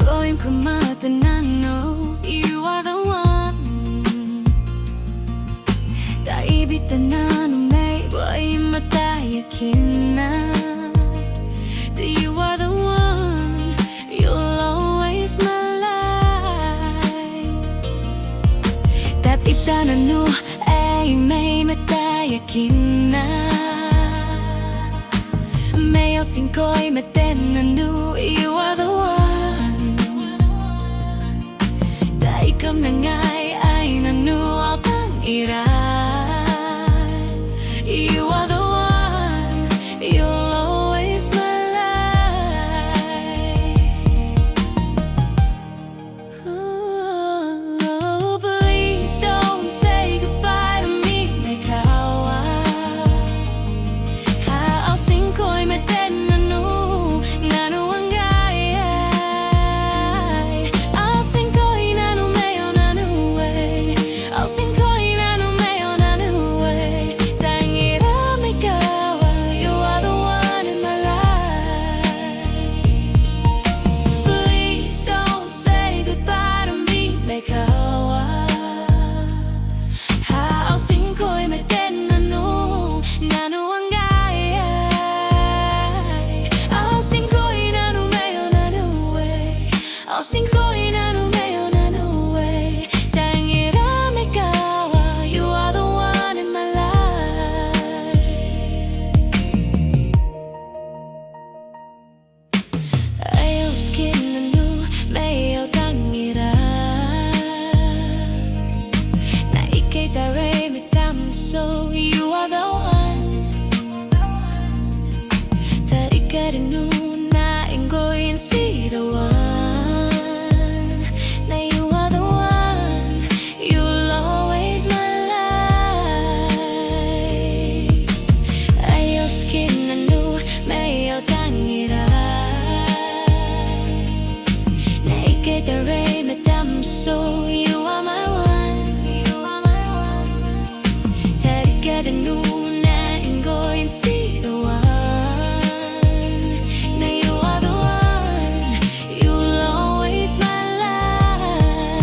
Going from Maten Nanou, you are the one. Maten Nanou may boy matayakin na. You are the one, you'll always my life. Tapi Maten Nanou ay may matayakin na. May osing ko'y Maten Nanou, you are the one. Ikaw na nga'y ay nanual kang iray. You are the one, you'll always my life. Oh, please don't say goodbye to me, may kawa. Haosing ko'y Maten Nanou, Nanou ang gayay. Haosing ko'y Nanou, Haosing ko'y Nanou, Nanou ay tangiram ikaw, you are the one in my life. Please don't say goodbye to me, may kawa. Haosing ko'y Maten Nanou, Nanou ang gayay. Haosing ko'y Nanou, Nanou ay haosing ko'y Nanou, Nanou ay tangiram ikaw, you are the one in my life. Ayos kinanu mayaw tangiram na ika'y taray mitamso, you are the one. Tari ka rin nun na inggoyin si the one. So you are my one, Tari ka rin nun na inggoyin si the one. Na you are the one, you'll always my life.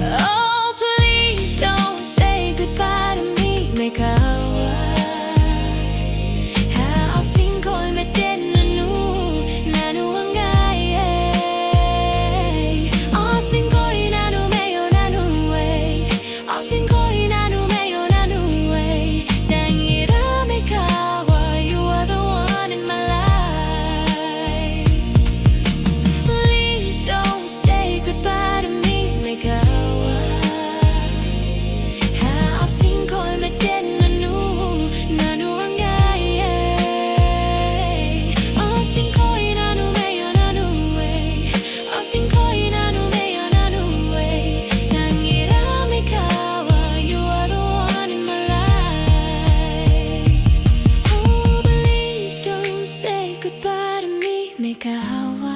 Oh, please don't say goodbye to me, may kawa. Haosing ko'y Maten Nanou, Nanou ang gayay. Haosing ko'y Nanou, Nanou ay haosing ko'y Nanou, Nanou ay tangiram ikaw, you are the one in my life. Please don't say goodbye to me, may kawa. Haosing ko'y Maten Nanou, Nanou ang gayay. Haosing ko'y Nanou, Nanou ay haosing ko'y Nanou, Nanou ay tangiram ikaw, you are the one in my life. Oh, please don't say goodbye to me, may kawa.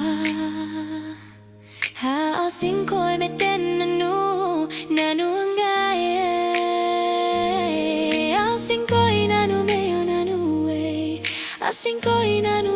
Haosing ko'y Maten Nanou, Nanou ang gayay. Haosing ko'y Nanou, Nanou ay haosing ko'y Nanou.